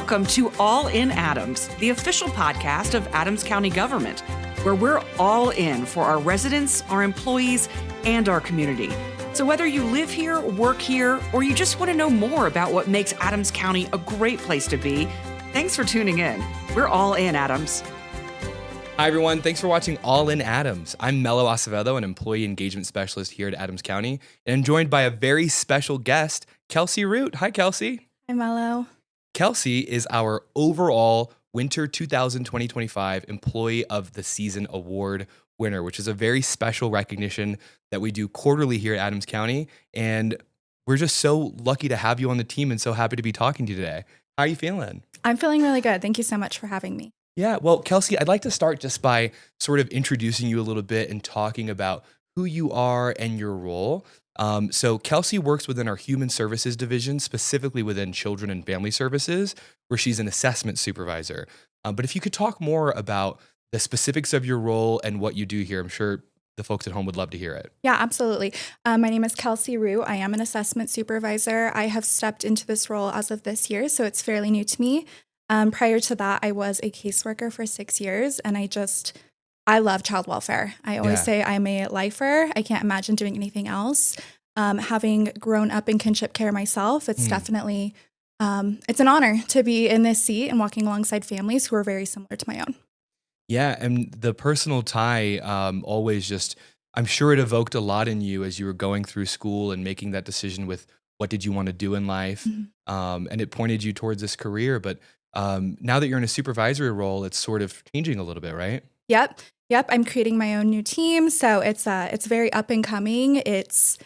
Welcome to All in Adams, the official podcast of Adams County government, where we're all in for our residents, our employees, and our community. So whether you live here, work here, or you just want to know more about what makes Adams County a great place to be, thanks for tuning in. We're all in Adams. Hi, everyone. Thanks for watching All in Adams. I'm Melo Acevedo, an employee engagement specialist here at Adams County, and I'm joined by a very special guest, Kelsey Root. Hi, Kelsey. Hi, Melo. Kelsey is our overall Winter 2025 Employee of the Season Award winner, which is a very special recognition that we do quarterly here at Adams County. And we're just so lucky to have you on the team and so happy to be talking to you today. How are you feeling? I'm feeling really good. Thank you so much for having me. Yeah, well, Kelsey, I'd like to start just by sort of introducing you a little bit and talking about who you are and your role. So Kelsey works within our Human Services Division, specifically within Children and Family Services, where she's an assessment supervisor. But if you could talk more about the specifics of your role and what you do here, I'm sure the folks at home would love to hear it. Yeah, absolutely. My name is Kelsey Root. I am an assessment supervisor. I have stepped into this role as of this year, so it's fairly new to me. Prior to that, I was a caseworker for 6 years, and I love child welfare. I always say I'm a lifer. I can't imagine doing anything else. Having grown up in kinship care myself, it's definitely, it's an honor to be in this seat and walking alongside families who are very similar to my own. Yeah, and the personal tie always just, I'm sure it evoked a lot in you as you were going through school and making that decision with what did you want to do in life. And it pointed you towards this career. But now that you're in a supervisory role, it's sort of changing a little bit, right? Yep. I'm creating my own new team. So it's very up and coming. It's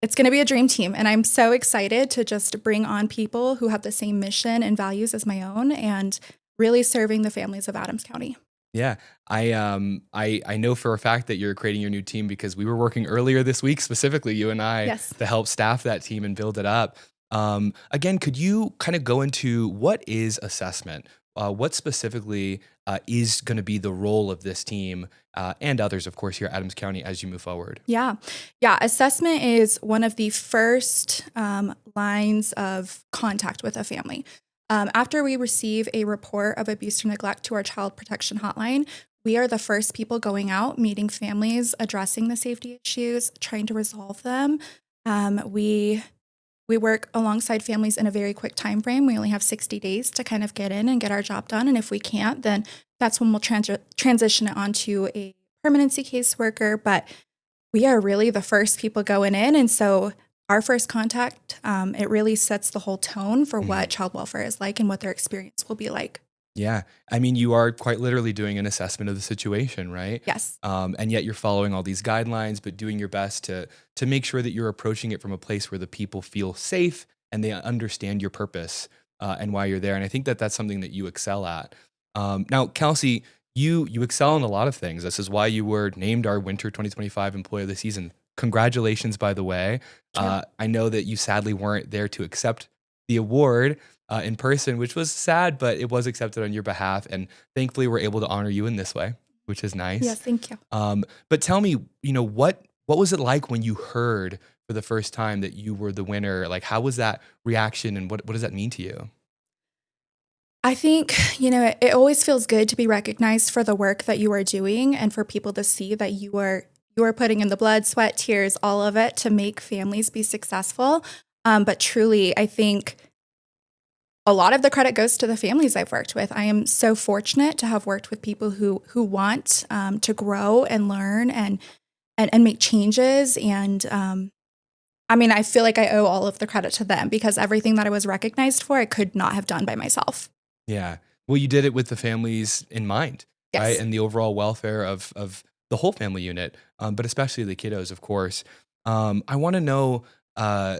going to be a dream team. And I'm so excited to just bring on people who have the same mission and values as my own and really serving the families of Adams County. Yeah, I know for a fact that you're creating your new team because we were working earlier this week, specifically you and I, to help staff that team and build it up. Again, could you kind of go into what is assessment? What specifically is going to be the role of this team and others, of course, here at Adams County as you move forward? Yeah. Assessment is one of the first lines of contact with a family. After we receive a report of abuse or neglect to our child protection hotline, we are the first people going out, meeting families, addressing the safety issues, trying to resolve them. We work alongside families in a very quick time frame. We only have 60 days to kind of get in and get our job done. And if we can't, then that's when we'll transition it onto a permanency caseworker. But we are really the first people going in. And so our first contact, it really sets the whole tone for what child welfare is like and what their experience will be like. Yeah. I mean, you are quite literally doing an assessment of the situation, right? Yes. And yet you're following all these guidelines, but doing your best to make sure that you're approaching it from a place where the people feel safe and they understand your purpose and why you're there. And I think that that's something that you excel at. Now, Kelsey, you excel in a lot of things. This is why you were named our Winter 2025 Employee of the Season. Congratulations, by the way. I know that you sadly weren't there to accept the award in person, which was sad, but it was accepted on your behalf. And thankfully, we're able to honor you in this way, which is nice. Yes, thank you. But tell me, what was it like when you heard for the first time that you were the winner? Like, how was that reaction and what does that mean to you? I think, it always feels good to be recognized for the work that you are doing and for people to see that you are putting in the blood, sweat, tears, all of it to make families be successful. But truly, I think a lot of the credit goes to the families I've worked with. I am so fortunate to have worked with people who want to grow and learn and make changes. And I feel like I owe all of the credit to them because everything that I was recognized for, I could not have done by myself. Yeah. Well, you did it with the families in mind, right? And the overall welfare of the whole family unit, but especially the kiddos, of course. I want to know,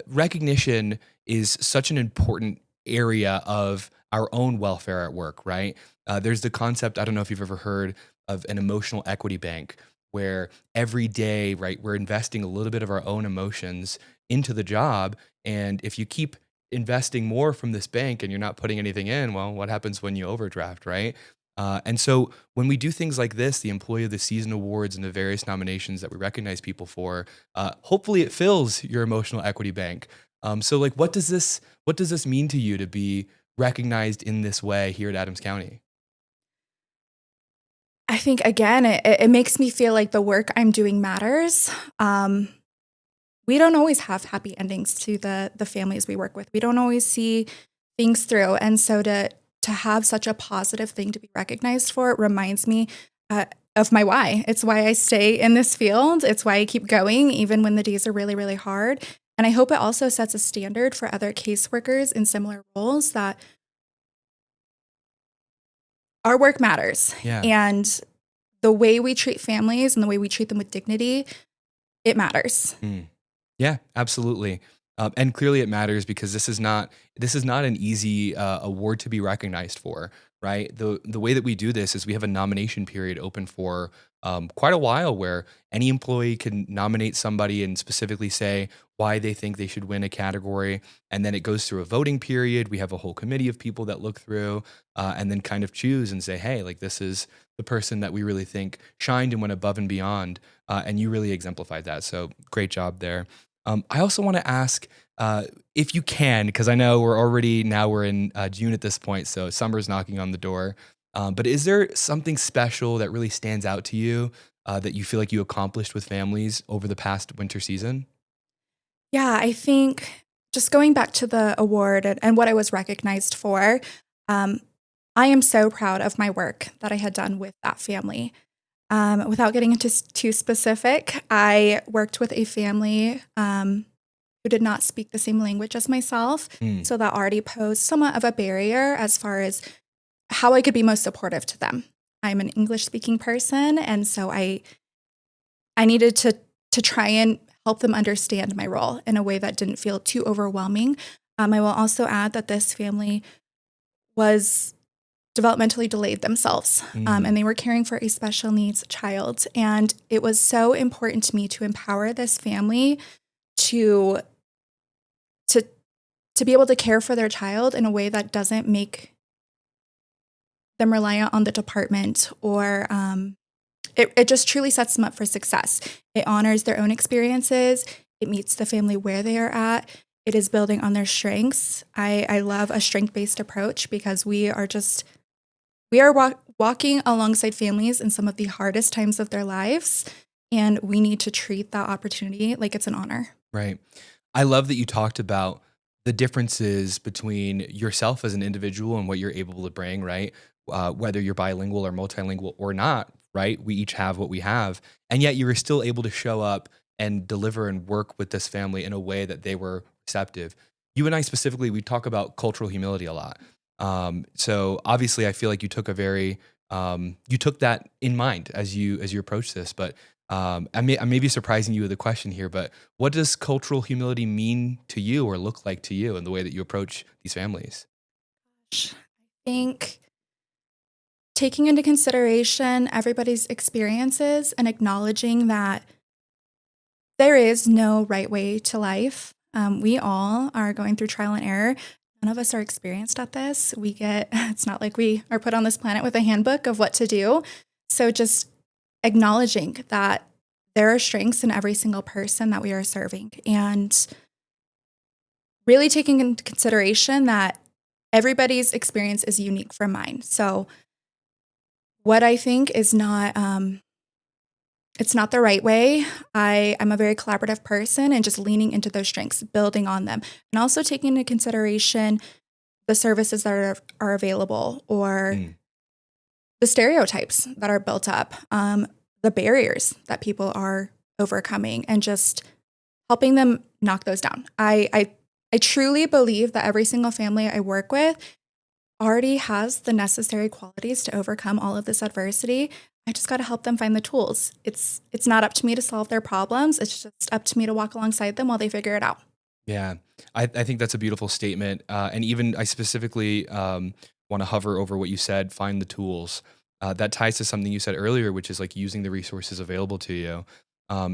recognition is such an important area of our own welfare at work, right? There's the concept, I don't know if you've ever heard of an emotional equity bank, where every day, right, we're investing a little bit of our own emotions into the job. And if you keep investing more from this bank and you're not putting anything in, well, what happens when you overdraft, right? And so when we do things like this, the Employee of the Season awards and the various nominations that we recognize people for, hopefully it fills your emotional equity bank. So like, what does this mean to you to be recognized in this way here at Adams County? I think, again, it makes me feel like the work I'm doing matters. We don't always have happy endings to the families we work with. We don't always see things through. And so to have such a positive thing to be recognized for reminds me of my why. It's why I stay in this field. It's why I keep going, even when the days are really, really hard. And I hope it also sets a standard for other caseworkers in similar roles that our work matters. Yeah. And the way we treat families and the way we treat them with dignity, it matters. Yeah, absolutely. And clearly it matters because this is not an easy award to be recognized for, right? The way that we do this is we have a nomination period open for quite a while where any employee can nominate somebody and specifically say why they think they should win a category. And then it goes through a voting period. We have a whole committee of people that look through and then kind of choose and say, hey, like this is the person that we really think shined and went above and beyond. And you really exemplified that. So great job there. I also want to ask if you can, because I know we're in June at this point, so summer's knocking on the door. But is there something special that really stands out to you that you feel like you accomplished with families over the past winter season? Yeah, I think just going back to the award and what I was recognized for, I am so proud of my work that I had done with that family. Without getting into too specific, I worked with a family who did not speak the same language as myself. So that already posed somewhat of a barrier as far as how I could be most supportive to them. I'm an English-speaking person, and so I needed to try and help them understand my role in a way that didn't feel too overwhelming. I will also add that this family was developmentally delayed themselves, and they were caring for a special needs child. And it was so important to me to empower this family to be able to care for their child in a way that doesn't make them reliant on the department or it just truly sets them up for success. It honors their own experiences. It meets the family where they are at. It is building on their strengths. I love a strength-based approach because we are walking alongside families in some of the hardest times of their lives, and we need to treat that opportunity like it's an honor. Right. I love that you talked about the differences between yourself as an individual and what you're able to bring, right? Whether you're bilingual or multilingual or not, right? We each have what we have. And yet you were still able to show up and deliver and work with this family in a way that they were receptive. You and I specifically, we talk about cultural humility a lot. So obviously I feel like you took you took that in mind as you approach this, but I may be surprising you with a question here, but what does cultural humility mean to you or look like to you in the way that you approach these families? I think taking into consideration everybody's experiences and acknowledging that there is no right way to life. We all are going through trial and error. None of us are experienced at this. It's not like we are put on this planet with a handbook of what to do. So just acknowledging that there are strengths in every single person that we are serving and really taking into consideration that everybody's experience is unique from mine. So what I think is not, it's not the right way. I'm a very collaborative person and just leaning into those strengths, building on them, and also taking into consideration the services that are available or the stereotypes that are built up, the barriers that people are overcoming, and just helping them knock those down. I truly believe that every single family I work with already has the necessary qualities to overcome all of this adversity. I just got to help them find the tools. It's not up to me to solve their problems. It's just up to me to walk alongside them while they figure it out. Yeah, I think that's a beautiful statement. And even I specifically want to hover over what you said, find the tools. That ties to something you said earlier, which is like using the resources available to you.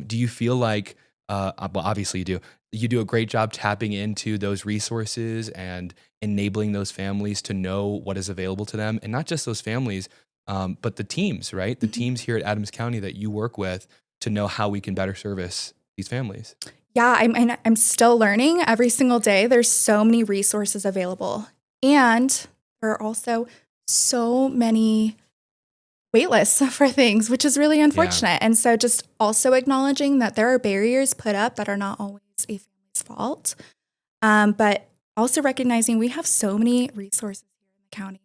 Do you feel like, well, obviously you do a great job tapping into those resources and enabling those families to know what is available to them, and not just those families, but the teams, right? The teams here at Adams County that you work with to know how we can better service these families. Yeah, I'm still learning every single day. There's so many resources available And there are also so many wait lists for things, which is really unfortunate. And so just also acknowledging that there are barriers put up that are not always a family's fault, but also recognizing we have so many resources here in the county.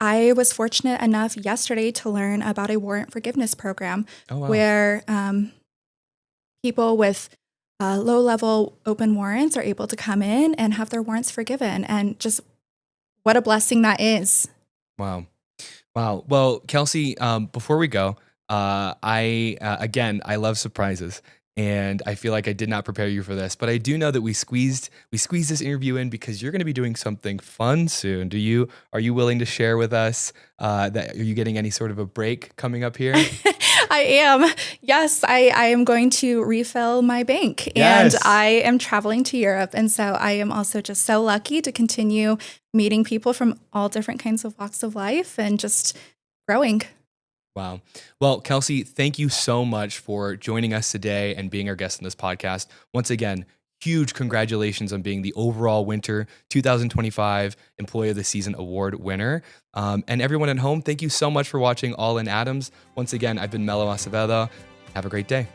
I was fortunate enough yesterday to learn about a warrant forgiveness program where people with low-level open warrants are able to come in and have their warrants forgiven. And just what a blessing that is. Wow. Well, Kelsey, before we go, I love surprises. And I feel like I did not prepare you for this, but I do know that we squeezed this interview in because you're going to be doing something fun soon. Are you willing to share with us are you getting any sort of a break coming up here? I am. Yes, I am going to refill my bank and I am traveling to Europe. And so I am also just so lucky to continue meeting people from all different kinds of walks of life and just growing. Wow. Well, Kelsey, thank you so much for joining us today and being our guest in this podcast. Once again, huge congratulations on being the overall Winter 2025 Employee of the Season Award winner. And everyone at home, thank you so much for watching All in Adams. Once again, I've been Melo Acevedo. Have a great day.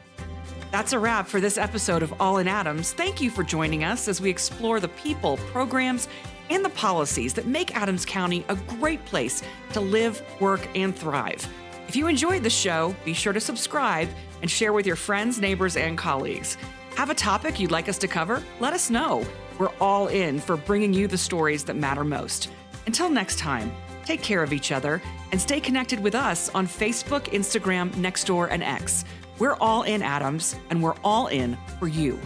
That's a wrap for this episode of All in Adams. Thank you for joining us as we explore the people, programs, and the policies that make Adams County a great place to live, work, and thrive. If you enjoyed the show, be sure to subscribe and share with your friends, neighbors, and colleagues. Have a topic you'd like us to cover? Let us know. We're all in for bringing you the stories that matter most. Until next time, take care of each other and stay connected with us on Facebook, Instagram, Nextdoor, and X. We're All in Adams, and we're all in for you.